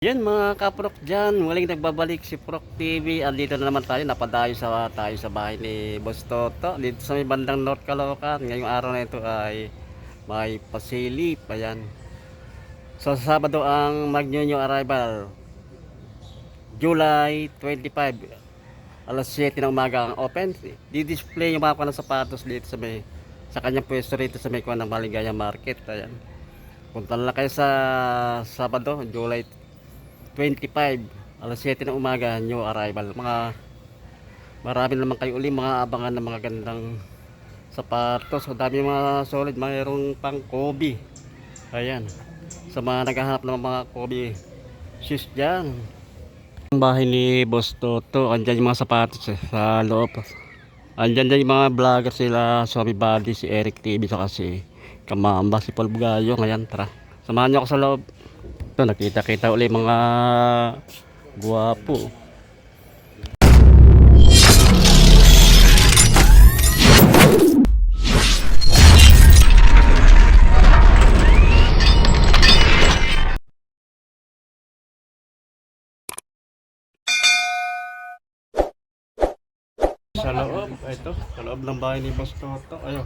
Yan mga kaprok dyan, muling nagbabalik si Prok TV. Andito na naman tayo, napadayo tayo sa bahay ni Boss Toto dito sa may bandang North Caloocan. Ngayong araw na ito ay may pasilip. Ayan. So sa Sabado ang Magno arrival, July 25, alas 7 ng umaga ang open. Di-display yung mga kuha ng sapatos dito sa kanyang pwesto rito sa may kuha ng Maligaya Market. Ayan. Punta na kayo sa Sabado, July 25, alas 7 ng umaga, new arrival. Marami naman kayo uli mga abangan ng mga gandang sapatos. O dami mga solid, mayroong pang Kobe. Ayan, sa mga naghahanap ng mga Kobe shoes dyan. Ang bahay ni Boss Toto, andyan yung mga sapatos sa loob. Andyan din yung mga vlogger sila, Sorry Buddy, si Eric TV, saka si Kamamba, si Paul Bugayo. Ngayon, tara, samahan nyo ako sa loob. Ito, nakita-kita ulit mga guwapo. Sa loob, ito, sa loob ng bahay ni Boss Toto. Ayun,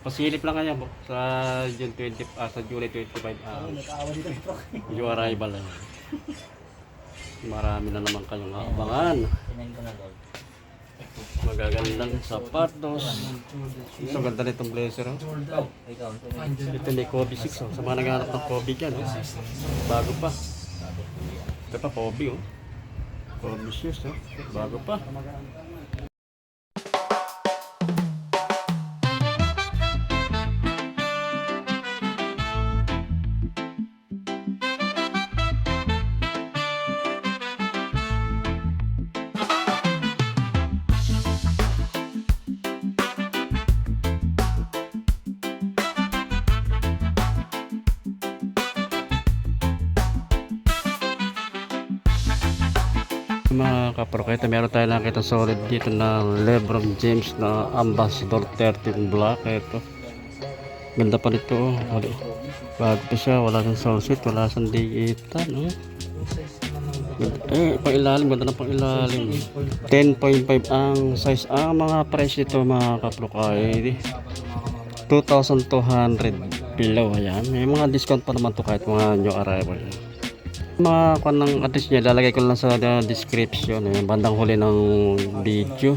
pasilip lang kanya sa sa July 25 yung arrival. Marami na naman kayong abangan. Magagandang sapatos. So ganda nitong blazer. Ito may Kobe 6. Sa mga naghahanap ng Kobe dyan. Bago pa. Ito pa Kobe. Kobe shoes. Bago pa. Mga kaproketa, meron tayo nakita solid dito na Lebron James na Ambassador 13 Black. Ito, ganda pa nito. Bago pa siya, wala siyang solsit, wala siyang digitan. Pang ilalim, ganda na pang ilalim. 10.5 ang size. Ang mga price nito mga kaprokay, 2,200 below. Ayan, may mga discount pa naman to kahit mga new arrival. Mga kanang address niya, lalagay ko lang sa description. Ayan, bandang huli ng video.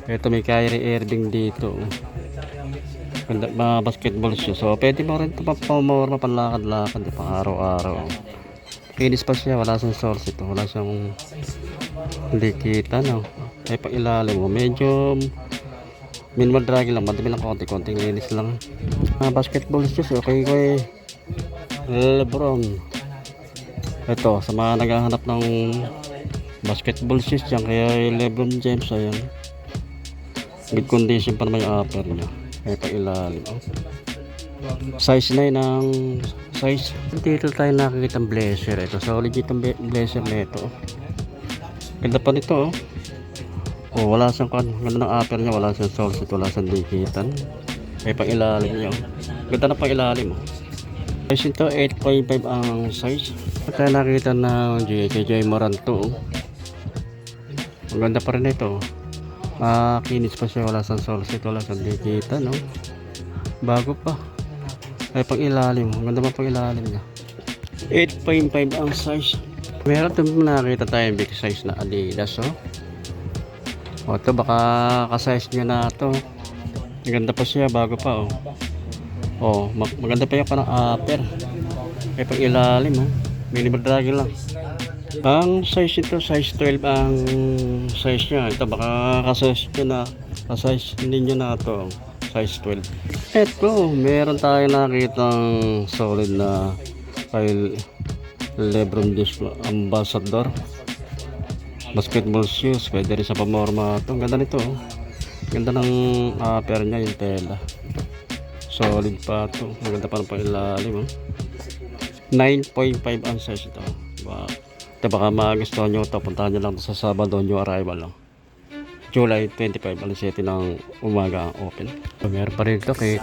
Ito may Kyrie Irving dito. Mga basketball shoes. So pwede mo rin ito pamamawar, panlakad-lakad pang araw-araw. Finish pa siya, wala siyang source ito, wala siyang likita, no? Ay pang ilalim mo, medyo minimal dragging lang, madami lang konti-konting linis lang. Basketball shoes, okay ko eh. Lebron. Ito, sa mga naghahanap ng basketball shoes dyan, kaya Lebron James, ayan. Good condition pa naman yung upper niya. Kaya pa ilalim. Size 9 ang size. Dito tayo nakikita ang blazer. Ito, solid itong blazer na ito. Ganda pa nito, wala siyang ganda ng upper niya, wala siyang soles, wala siyang dikitan. Kaya pa ilalim niya. Ganda na pa ilalim. Size ito, 8.5 ang size. Tayo nakita na JJ Moranto. Ang ganda pa rin ito. Makinis pa siya, wala siyang soles, wala siyang dikita, no? Bago pa. Ay pang ilalim, ang ganda pa pang ilalim niya. 8.5 ang size. Meron ito nakita tayong big size na Adidas. Ito baka ka-size niya na ito. Ang ganda pa siya, bago pa. Maganda pa yung parang upper. Ay pang ilalim. Minimal dragging lang. Ang size ito, size 12 ang size niya. Ito baka ka-size niya na, ka-size ninyo na ito, size 12. Ito, meron tayo nakitang solid na kay Lebron James Ambassador basketball shoes. Pwede rin sa pamorma ito. Ang ganda nito. Ganda ng upper niya, yung tela. Solid pa ito. Maganda pa ng pang-ilalim. 9.5 ang size ito. Ito baka magustuhan nyo ito. Puntahan nyo lang sa Sabado new arrival. July 25, alas 7 ng umaga ang open. Meron pa rin ito kay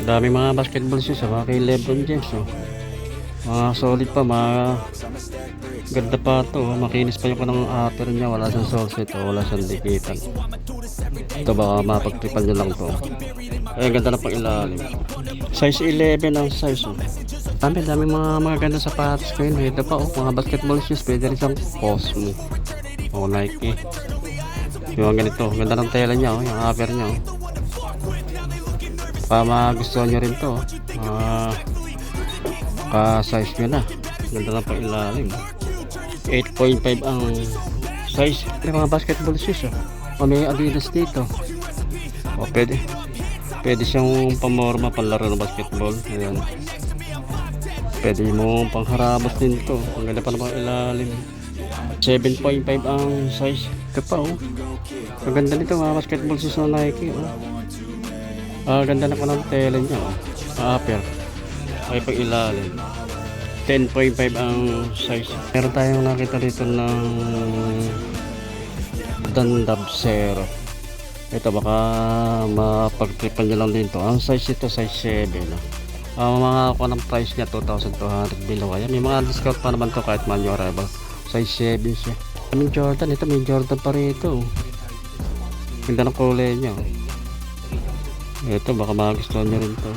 dami mga basketball shoes kay Lebron James. Mga solid pa, mga ganda pa to. Makinis pa yung kanang upper niya. Wala siyang source ito, wala siyang dikitan. Ito baka mapagtripan nyo lang to. Ay, ganda na pang ilalim. Size 11 ang size. Oh. Dami mga ganda sapatos ko yun. Ito pa, oh, mga basketball shoes. Pwede rin siyang Cosmo. O Nike. Yung ganito. Ganda ng tela niya, oh, yung upper niya. Oh. Baka magustuhan nyo rin to. Ka-size nyo na. Ganda na pang ilalim. 8.5 ang size. May mga basketball shoes. Oh. O may Adidas dito. O pwede siyang pamorma, panlaro ng basketball. Ayan. Pwede mo pangharabas din to. Ang ganda pa naman ilalim. 7.5 ang size. Ito pa, oh. Ang ganda nito mga basketball shoes na Nike. Oh. Ganda na pa ng tela niya. Oh. Upper. Ay pang ilalim. 10.5 ang size. Meron tayong nakita dito ng Dandab Zero. Ito baka mapagtripan nyo lang din to. Ang size ito size 7. Mga ako ng price niya 2,200 below. Ayan, may mga discount pa naman to kahit man yung arrival. Size 7 siya. May Jordan. Ito may Jordan pa rito. Ganda ng kulay niya. Ito baka magustuhan nyo rin to.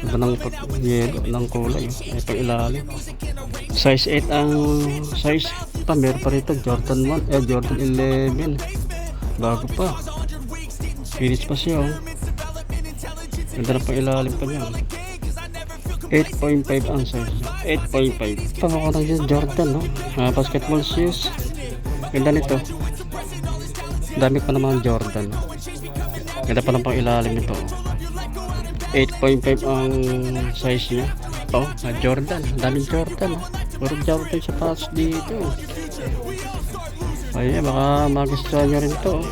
Ito ng kulay. Ito ilalim. Size 8 ang size. Pa meron pa rito Jordan 1. Jordan 11. Bago pa. Finish pa siya. Oh. Ganda na pang ilalim pa niya. 8.5 ang size. 8.5. Pangako ng Jordan, no? Basketball shoes. Ganda nito. Dami pa naman Jordan. Ganda pa lang pang ilalim nito. 8.5 ang size niya. Oh, Jordan. Daming Jordan. Puro Jordan sa pass dito. Ay, baka magustuhan nyo rin to.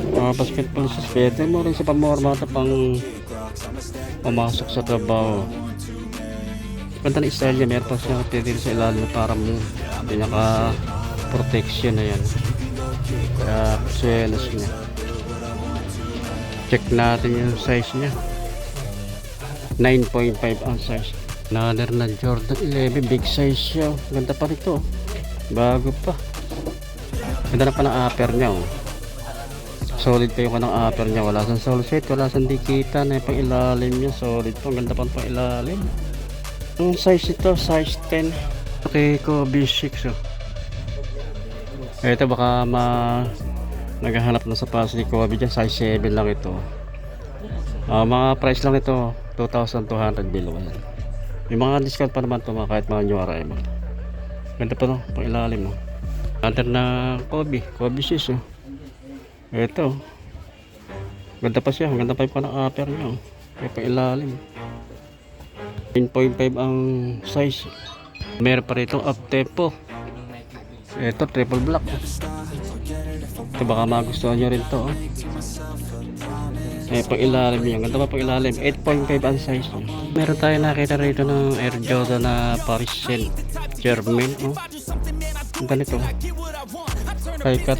Basketball shoes. Pwede mo rin sa pamormata pang pumasok sa trabaho. Ganda na style niya. Meron pa siya pwede rin sa ilalim na parang pinaka protection na yan. Kaya selos niya. Check natin yung size niya. 9.5 ang size. Another na Jordan 11. Big size siya. Ganda pa rito. Bago pa. Ganda na pa ng upper niya. Oh. Solid pa yung kanang upper niya. Wala siyang sole set. Wala siyang dikitan. Ay pang ilalim niya. Solid pa. Ganda pa pang ilalim. Ang size ito. Size 10. Okay ko B6. Oh. Ito baka naghahanap na sa pass ni Kobe dyan. Size 7 lang ito. Mga price lang ito 2,200 below. May mga discount pa naman ito kahit mga new arrival. Ganda pa no, pang ilalim mo. Under na Kobe shoes. Oh. Ito. Ganda pa siya, ganda pa yung kanang upper niya. Oh. May pang ilalim. 10.5 ang size. Meron pa rito up tempo. Ito triple black. Ito baka magustuhan nyo rin to. Oh. Pang ilalim niya. Ganda pa pang ilalim. 8.5 ang size niya. Meron tayo nakita rito ng Air Jordan na Paris Saint-Germain. Oh. Ganda nito. High cut.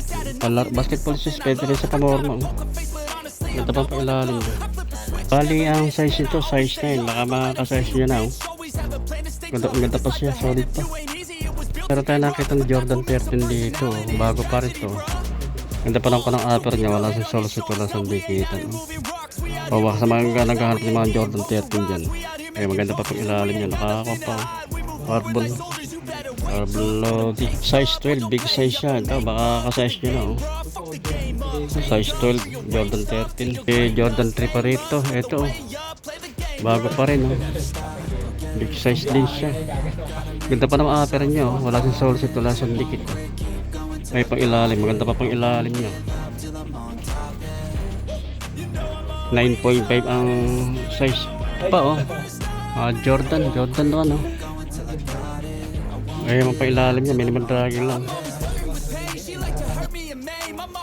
Basketball shoes. Pwede rin sa pamorma. Oh. Ganda pa pang ilalim niya. Bali ang size ito. Size 9. Baka makakasize niya na. Oh. Ganda pa siya. Solid pa. Meron tayo nakita ng Jordan 13 dito. Oh. Bago pa rin ito. Ganda pa lang ko ng upper niya. Wala sa sole set. Wala sa dikitan. O baka sa mga naghahanap ng mga Jordan 13 dyan. Ay maganda pa pang ilalim niya. Nakakapa pa. Carbon loading. Size 12. Big size siya. Ito baka kasize nyo na. Oh. Size 12. Jordan 13. Jordan 3 pa rito. Ito. Oh. Bago pa rin. Oh. Big size din siya. Ganda pa naman upper niya. Oh. Wala sa sole set. Wala sa dikit. May pang ilalim, maganda pa pang ilalim niya. 9.5 ang size pa. Oh. Jordan doon. Oh. Ay, pang ilalim niya, minimum dragging lang.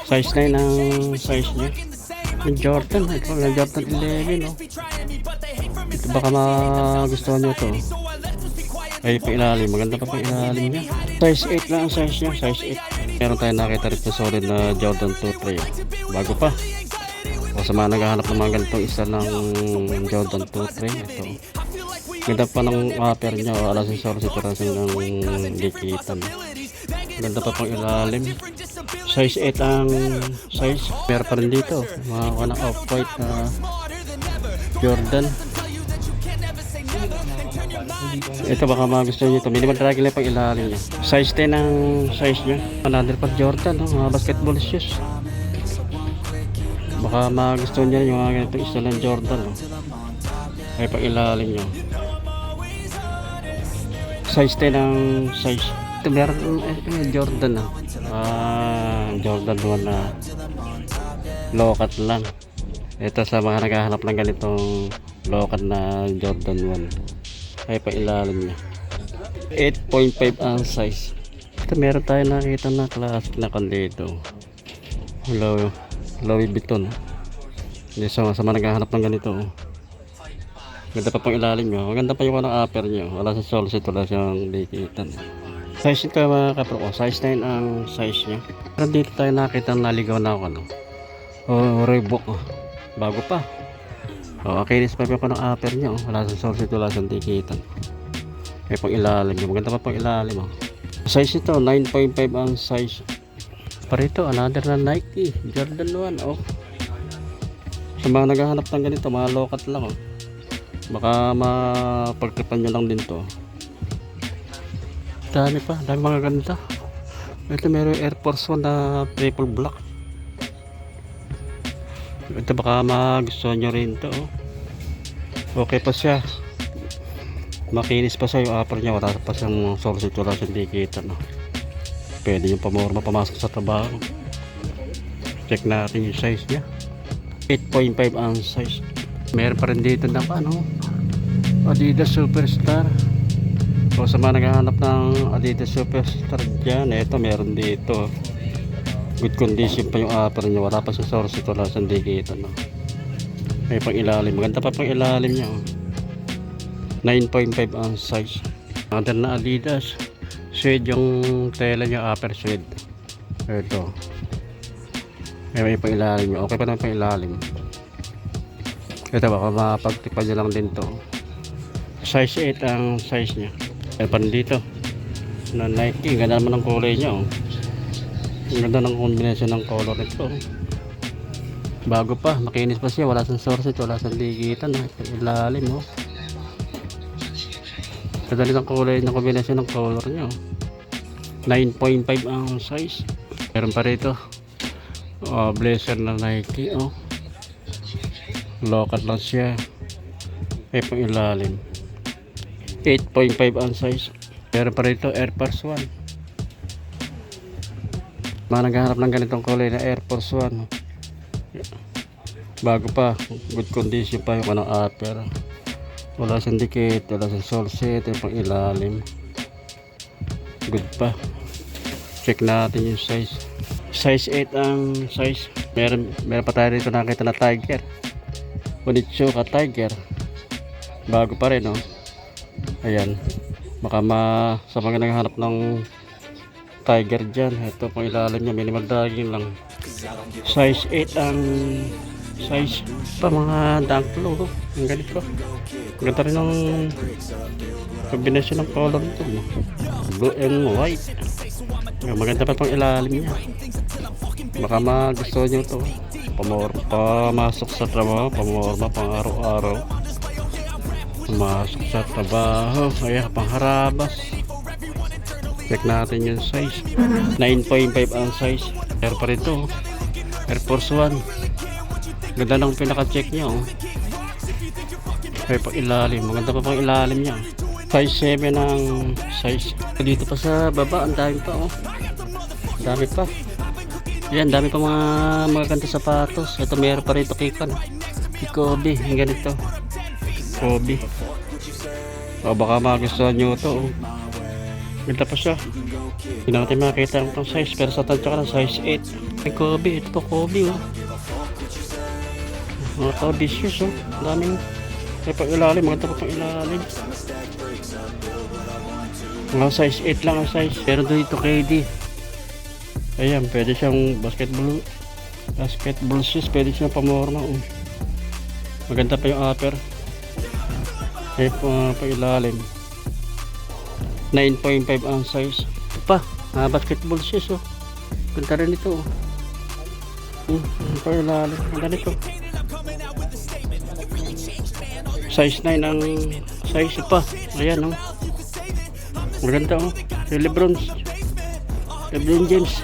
Size 9 ang size niya. Yung Jordan, ito yung Jordan 11. Oh. Ito baka magustuhan nyo ito. Ay, pang ilalim, maganda pa pang ilalim niya. Size 8 lang ang size niya, size 8. Meron tayo nakita rito solid na Jordan 2 3. Bago pa. O sa mga naghahanap ng mga ganitong isa ng Jordan 2 3. Ito. Ganda pa ng upper niya. Alas yung source ito kasi ng dikitan. Ganda pa pang ilalim. Size 8 ang size. Meron pa rin dito. Mga kanang off-white na Jordan. Ito baka magustuhan nyo ito. Minimal dragger lang pang ilalim niya. Size 10 ang size niya. Another pa Jordan. No? Mga basketball shoes. Baka magustuhan nyo yung mga ganitong isa ng Jordan. No? Ay pang ilalim niya. Size 10 ang size. Ito meron Jordan. No? Jordan 1 na low-cut lang. Ito sa mga naghahanap ng ganitong low-cut na Jordan 1 ay pailalim niya. 8.5 ang size. Ito meron tayo nakita na classic na kandito. Louis Vuitton. Hindi sa mga naghahanap ng ganito. Ganda pa pang ilalim niya. Maganda pa yung upper niya. Wala sa soles ito. Wala siyang dikitan. Size ito mga kapro ko. Size 9 ang size niya. Pero dito tayo nakita na naligaw na ako. Reebok. Bago pa. Kinis pa ko ng upper niya. Wala sa soles ito. Wala siyang dikitan. May pang ilalim niya. Maganda pa pang ilalim. Size ito. 9.5 ang size. Parito. Another na Nike. Jordan 1. Sa mga naghahanap ng ganito. Mga low-cut lang. Baka mapagtripan nyo lang din to. Dami pa, dami mga ganda. Ito meron Air Force 1 na triple black. Ito baka magustuhan nyo rin to. Okay pa siya. Makinis pa siya yung upper nya. Wala pa siyang source ito. Wala siyang dikitan. Pwede yung pamorma pamasok sa trabaho. Check natin yung size nya. 8.5 ang size. Meron pa rin dito na Adidas Superstar. O sa mga naghahanap ng Adidas Superstar dyan, ito meron dito. Good condition pa yung upper niya. Wala pa sa source ito. Wala sa dikitan. May pang ilalim. Maganda pa pang ilalim niya. 9.5 ang size. Under na Adidas. Suede yung tela niya. Upper suede. Ito. May pang ilalim niya. Okay pa naman pang ilalim. Ito baka mapagtipan nyo lang din to. Size 8 ang size nya. Meron pa dito na Nike. Ganda naman ang kulay nya. Ang ganda ng combination ng color nito. Bago pa, makinis pa siya. Wala sang source ito. Wala sang dikitan. Ilalim. Ganda rin ang kulay ng combination ng color nya. 9.5 ang size. Meron pa rito blazer na Nike. Low-cut lang siya. May pang ilalim. 8.5 ang size. Pero pa rito Air Force 1. Mga naghahanap ng ganitong kulay na Air Force 1. Bago pa. Good condition pa yung upper. Wala siyang dikit. Wala siyang sole set. May pang ilalim. Good pa. Check natin yung size. Size 8 ang size. Meron pa tayo rito nakita na Tiger. Onitsuka Tiger. Bago pa rin. Ayan. Baka sa mga naghahanap ng Tiger dyan. Ito pang ilalim niya. Minimal dragging lang. Size 8 ang size. Pa mga dunk low. Ang ganito. Ganda rin ng combination ng color nito. Blue and white. Maganda pa pang ilalim niya. Baka magustuhan nyo ito. Pamasok sa trabaho, pamorma pang araw-araw. Pumasok sa trabaho. Ayan, pangharabas. Check natin yung size. 9.5 ang size. Air pa rito. Air Force 1. Ganda ng pinaka-check niya. Ay, pang ilalim. Maganda pa pang ilalim niya. Size 7 ang size. Dito pa sa baba, ang dami pa. Dami pa. Yan, dami pa mga ganda sapatos. Ito meron pa rito kay Kobe. Yung ganito. Kobe. Baka magustuhan nyo ito. Ganda pa siya. Hindi natin makita ang size. Pero sa tansya ka na size 8. Kay Kobe. Ito pa Kobe. Mga Kobe shoes. Daming may pang ilalim. Maganda pa pang ilalim. Mga size 8 lang ang size. Pero dito KD. Ayan, pwede siyang basketball shoes, pwede siyang pamorma. Maganda pa yung upper. Ay pa ilalim. 9.5 ang size. Pa, basketball shoes oh. Ganda rin ito oh. Pa ilalim. Ganda nito. Size 9 ang size pa. Ayan oh. Maganda oh. Si LeBron James.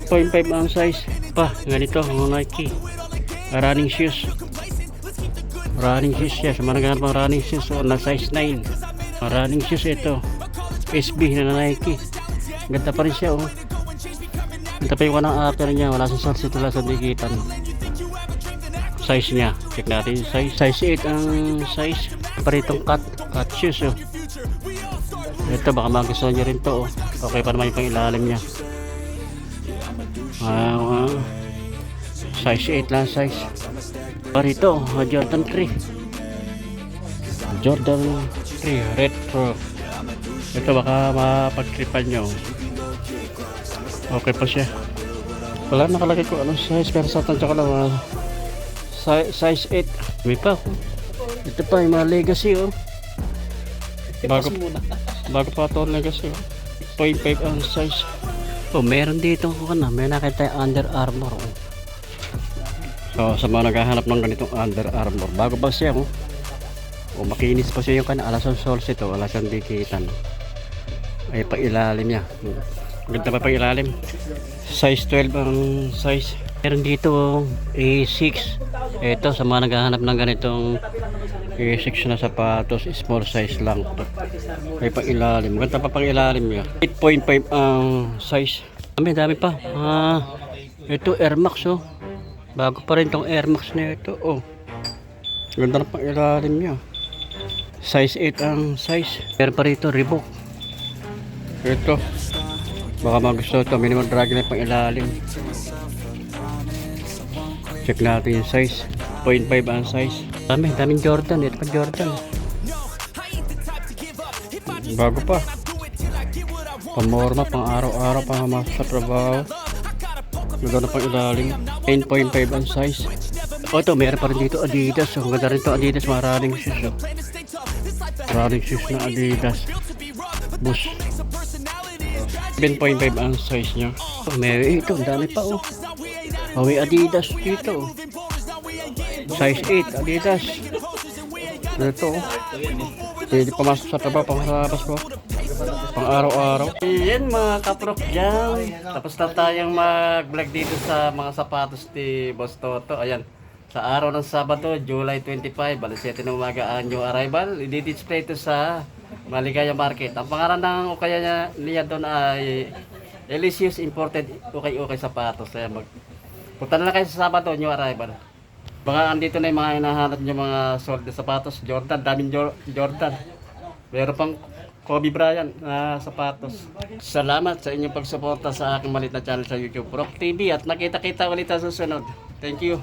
0.5 ang size. Pa, ganito ang Nike. Running shoes. Running shoes siya. Sa mga naghanap ng running shoes oh, na size 9. Running shoes ito. SB na Nike. Ganda pa rin siya oh. Ganda pa yung kanang upper niya. Wala sa source ito lang sa dikitan. Size niya. Check natin yung size. Size 8 ang size. Paritong cut shoes oh. Ito baka magustuhan nyo rin to oh. Okay pa naman yung pang ilalim niya. Size 8 lang size. Parito Jordan 3. Jordan 3 retro. Ito baka mapagtripan nyo. Okay pa siya. Wala nakalagay ko anong size pero sa tansya ko lang size 8. May pa ako. Ito pa yung mga legacy oh. Bago pa ito legacy oh. 0.5 ang size. Oh, meron dito ko na. May nakita yung Under Armour oh. So sa mga naghahanap ng ganitong Under Armour, bago pa siya oh. O makinis pa siya yung alasan soles ito, alasan dikitan. Ay pa ilalim niya. Ganda pa ilalim. Size 12 ang size. Meron dito A6. Ito sa mga naghahanap ng ganitong A6 na sapatos, small size lang. Ay pa ilalim. Ganda pa ilalim niya. 8.5 ang size. Dami pa. Ito Air Max oh. Bago pa rin tong Air Max na ito oh. Ganda na pang ilalim niya. Size 8 ang size. Meron pa rito Reebok. Ito. Baka magusto ito. Minimum drag na pang ilalim. Check natin yung size. 0.5 ang size. Daming Jordan. Ito pa Jordan. Bago pa. Pamorma, pang araw-araw, pang masok sa trabaho. Ganda na pang ilalim. 10.5 ang size. O ito, meron pa rin dito Adidas. Ang ganda rin ito Adidas. Maraming shoes. Maraming shoes na Adidas. Boost. 7.5 ang size niya. Meron ito. Ang dami pa oh. May Adidas dito. Size 8 Adidas. Ito oh. Pwede pumasok sa trabaho. Pangharabas po. Pang araw-araw. Ayan mga kaprok dyan. Tapos na tayong mag-vlog dito sa mga sapatos ni Boss Toto. Ayan. Sa araw ng Sabado, July 25, alas 7 ng umaga ang new arrival. I-display ito sa Maligaya Market. Ang pangalan ng ukaya niya doon ay Elysius Imported Okay Sapatos. Ayan, punta na lang kayo sa Sabado, new arrival. Baka andito na yung mga hinahanap nyo mga sold na sapatos. Jordan, daming Jordan. Meron pang Kobe Bryant na sapatos. Salamat sa inyong pagsuporta sa aking maliit na channel sa YouTube, Rock TV. At nakita-kita ulit sa susunod. Thank you.